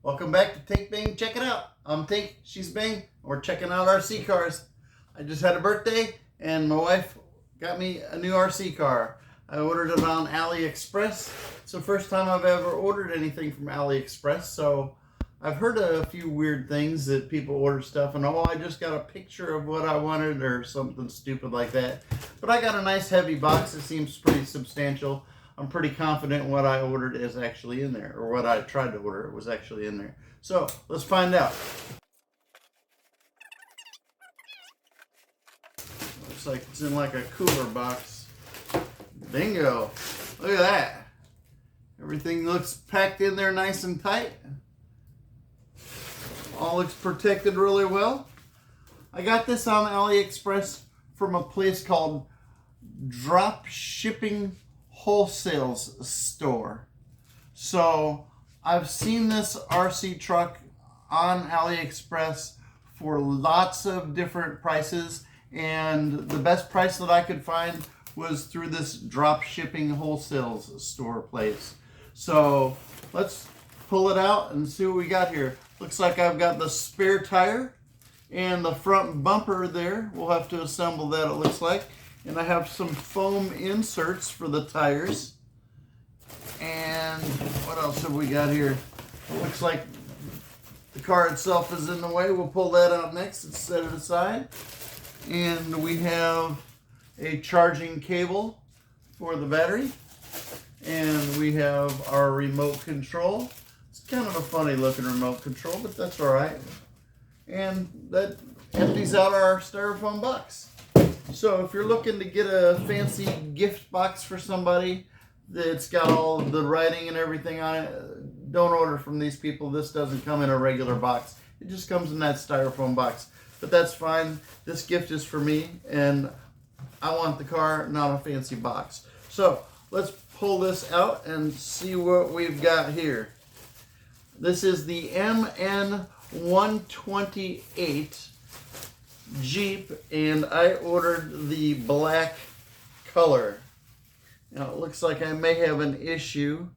Welcome back to Tinkbing. Check it out. I'm Tink, she's Bing. We're checking out RC cars. I just had a birthday and my wife got me a new RC car. I ordered it on AliExpress. It's the first time I've ever ordered anything from AliExpress, so I've heard a few weird things that people order stuff and I just got a picture of what I wanted or something stupid like that. But I got a nice heavy box. It seems pretty substantial. I'm pretty confident what I ordered is actually in there, or what I tried to order was actually in there. So let's find out. Looks like it's in like a cooler box. Bingo! Look at that. Everything looks packed in there nice and tight. All looks protected really well. I got this on AliExpress from a place called Drop Shipping Wholesales Store. So I've seen this RC truck on AliExpress for lots of different prices, and the best price that I could find was through this Drop Shipping Wholesales Store place. So let's pull it out and see what we got here. Looks like I've got the spare tire and the front bumper there. We'll have to assemble that, it looks like. And I have some foam inserts for the tires. And what else have we got here? It looks like the car itself is in the way. We'll pull that out next and set it aside. And we have a charging cable for the battery. And we have our remote control. It's kind of a funny looking remote control, but that's all right. And that empties out our styrofoam box. So if you're looking to get a fancy gift box for somebody that's got all of the writing and everything on it, don't order from these people. This doesn't come in a regular box. It just comes in that styrofoam box. But that's fine. This gift is for me, and I want the car, not a fancy box. So let's pull this out and see what we've got here. This is the MN128 Jeep, and I ordered the black color. Now it looks like I may have an issue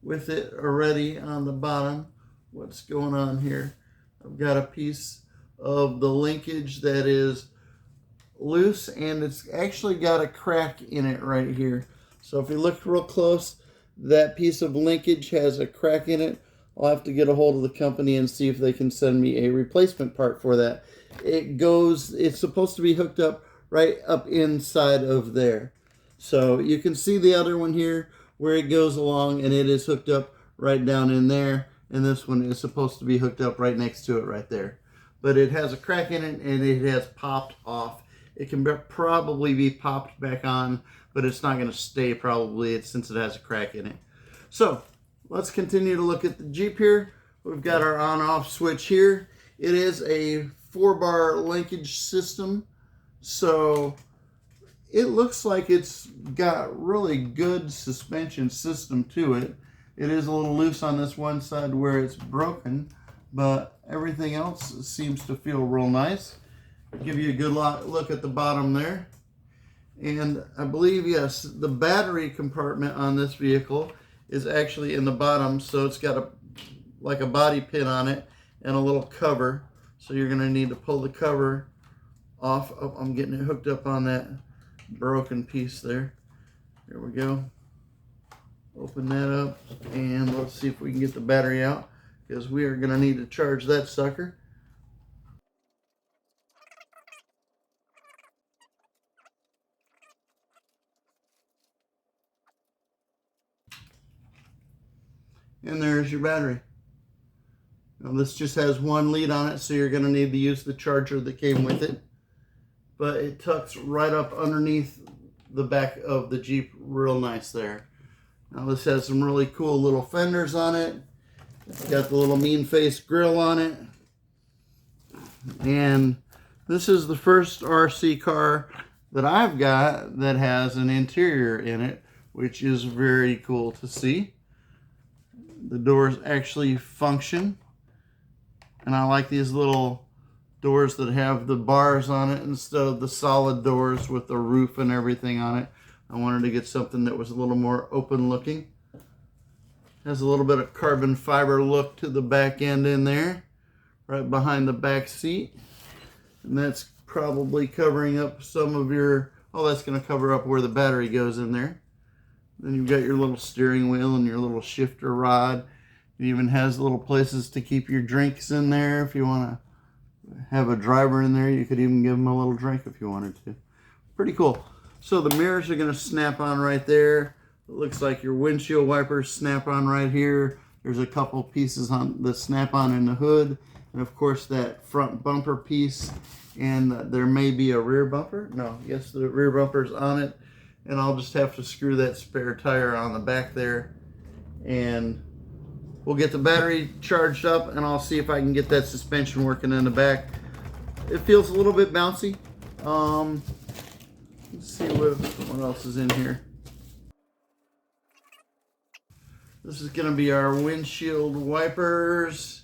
with it already on the bottom. What's going on here? I've got a piece of the linkage that is loose, and it's actually got a crack in it right here. So if you look real close, that piece of linkage has a crack in it. I'll have to get a hold of the company and see if they can send me a replacement part for that. It's supposed to be hooked up right up inside of there. So you can see the other one here where it goes along, and it is hooked up right down in there. And this one is supposed to be hooked up right next to it right there. But it has a crack in it, and it has popped off. It can probably be popped back on, but it's not going to stay probably since it has a crack in it. So let's continue to look at the Jeep here. We've got our on-off switch here. It is a 4-bar linkage system, so it looks like it's got really good suspension system to it. It is a little loose on this one side where it's broken, but everything else seems to feel real nice. Give you a good look at the bottom there. And I believe, yes, the battery compartment on this vehicle is actually in the bottom, so it's got like a body pin on it and a little cover. So you're going to need to pull the cover off. Oh, I'm getting it hooked up on that broken piece there. There we go. Open that up, and let's see if we can get the battery out, because we are going to need to charge that sucker. And there's your battery. Now this just has one lead on it, so you're going to need to use the charger that came with it. But it tucks right up underneath the back of the Jeep real nice there. Now this has some really cool little fenders on it. It's got the little mean face grill on it. And this is the first RC car that I've got that has an interior in it, which is very cool to see. The doors actually function, and I like these little doors that have the bars on it instead of the solid doors with the roof and everything on it. I wanted to get something that was a little more open looking. Has a little bit of carbon fiber look to the back end in there, right behind the back seat. And that's probably covering up some of your, oh, that's going to cover up where the battery goes in there. Then you've got your little steering wheel and your little shifter rod. It even has little places to keep your drinks in there. If you want to have a driver in there, you could even give them a little drink if you wanted to. Pretty cool. So the mirrors are going to snap on right there. It looks like your windshield wipers snap on right here. There's a couple pieces on the snap on in the hood. And of course that front bumper piece. And there may be a rear bumper. No, yes, the rear bumper's on it. And I'll just have to screw that spare tire on the back there. And we'll get the battery charged up and I'll see if I can get that suspension working in the back. It feels a little bit bouncy. Let's see what else is in here. This is going to be our windshield wipers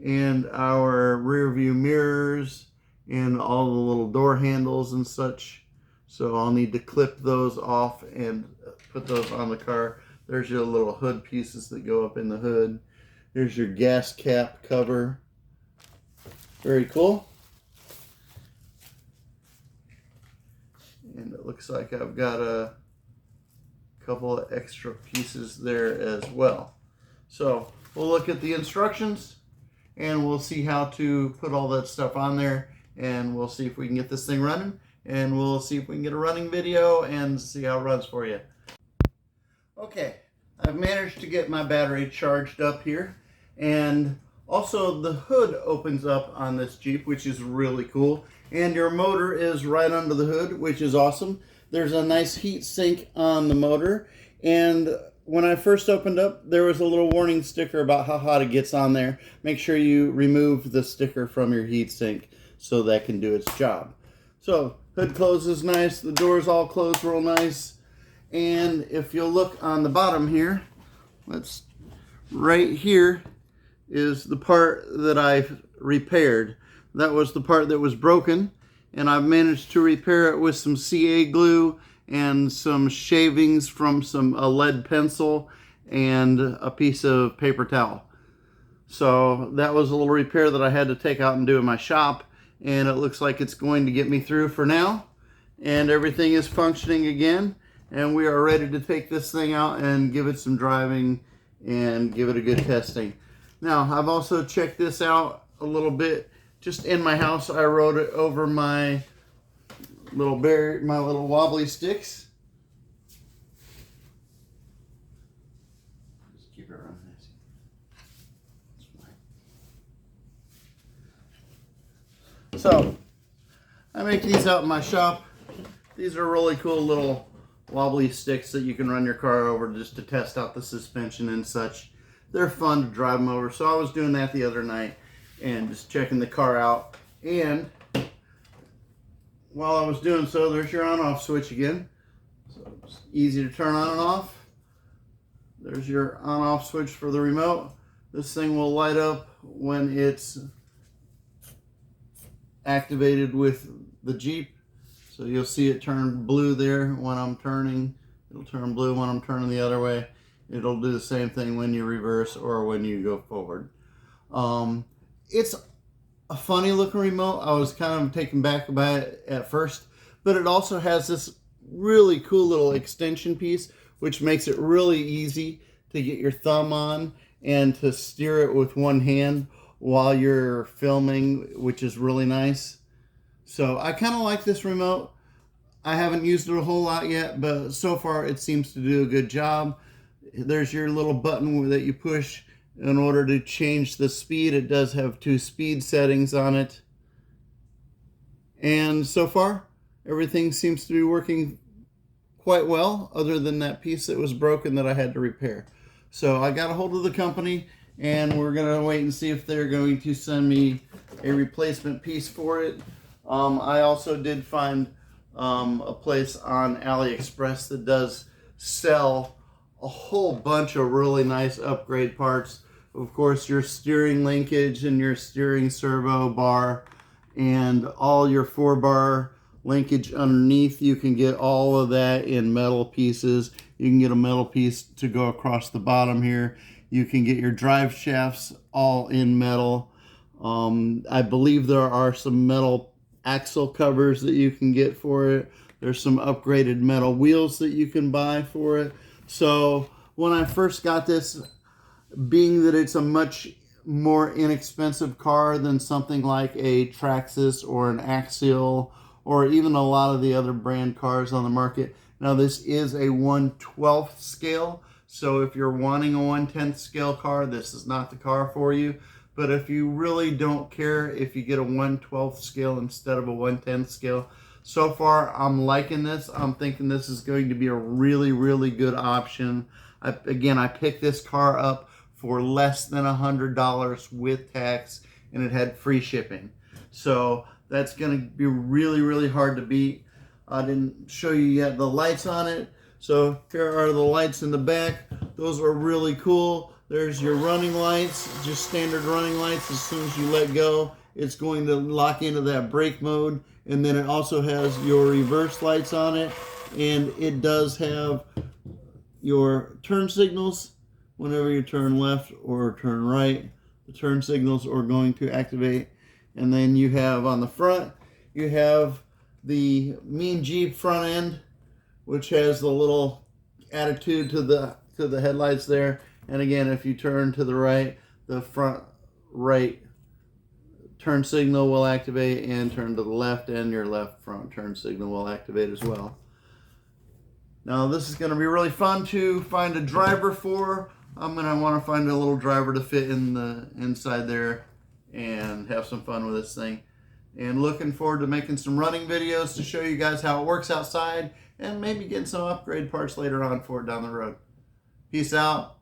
and our rear view mirrors and all the little door handles and such. So I'll need to clip those off and put those on the car. There's your little hood pieces that go up in the hood. There's your gas cap cover. Very cool. And it looks like I've got a couple of extra pieces there as well. So we'll look at the instructions and we'll see how to put all that stuff on there, and we'll see if we can get this thing running, and we'll see if we can get a running video and see how it runs for you. Okay, I've managed to get my battery charged up here, and also the hood opens up on this Jeep, which is really cool, and your motor is right under the hood, which is awesome. There's a nice heat sink on the motor, and when I first opened up, there was a little warning sticker about how hot it gets on there. Make sure you remove the sticker from your heat sink so that can do its job. So, hood closes nice, the doors all close real nice, and if you'll look on the bottom here, right here is the part that I've repaired. That was the part that was broken, and I've managed to repair it with some CA glue and some shavings from a lead pencil and a piece of paper towel. So that was a little repair that I had to take out and do in my shop, and it looks like it's going to get me through for now, and everything is functioning again, and we are ready to take this thing out and give it some driving and give it a good testing. Now, I've also checked this out a little bit. Just in my house, I rode it over my little wobbly sticks. Just keep it running. So, I make these out in my shop. These are really cool little wobbly sticks that you can run your car over just to test out the suspension and such. They're fun to drive them over. So I was doing that the other night and just checking the car out. And while I was doing so, there's your on-off switch again. So it's easy to turn on and off. There's your on-off switch for the remote. This thing will light up when it's activated with the Jeep. So you'll see it turn blue there when I'm turning. It'll turn blue when I'm turning the other way. It'll do the same thing when you reverse or when you go forward. It's a funny looking remote. I was kind of taken back by it at first, but it also has this really cool little extension piece, which makes it really easy to get your thumb on and to steer it with one hand while you're filming, which is really nice. So I kind of like this remote. I haven't used it a whole lot yet, but so far it seems to do a good job. There's your little button that you push in order to change the speed. It does have 2 speed settings on it. And so far, everything seems to be working quite well, other than that piece that was broken that I had to repair. So I got a hold of the company, and we're going to wait and see if they're going to send me a replacement piece for it. I also did find a place on AliExpress that does sell a whole bunch of really nice upgrade parts. Of course, your steering linkage and your steering servo bar and all your 4-bar linkage underneath. You can get all of that in metal pieces. You can get a metal piece to go across the bottom here. You can get your drive shafts all in metal. I believe there are some metal axle covers that you can get for it. There's some upgraded metal wheels that you can buy for it. So when I first got this, being that it's a much more inexpensive car than something like a Traxxas or an Axial or even a lot of the other brand cars on the market. Now this is a 1/12 scale, so if you're wanting a 1/10 scale car, this is not the car for you. But if you really don't care if you get a 1/12 scale instead of a 1/10 scale, so far I'm liking this. I'm thinking this is going to be a really, really good option. Again, I picked this car up for less than $100 with tax, and it had free shipping. So that's going to be really, really hard to beat. I didn't show you yet the lights on it. So here are the lights in the back. Those are really cool. There's your running lights, just standard running lights. As soon as you let go, it's going to lock into that brake mode. And then it also has your reverse lights on it. And it does have your turn signals. Whenever you turn left or turn right, the turn signals are going to activate. And then you have on the front, you have the Mean Jeep front end, which has the little attitude to the headlights there. And again, if you turn to the right, the front right turn signal will activate, and turn to the left, and your left front turn signal will activate as well. Now this is going to be really fun to find a driver for. I'm going to want to find a little driver to fit in the inside there and have some fun with this thing. And looking forward to making some running videos to show you guys how it works outside, and maybe getting some upgrade parts later on for it down the road. Peace out.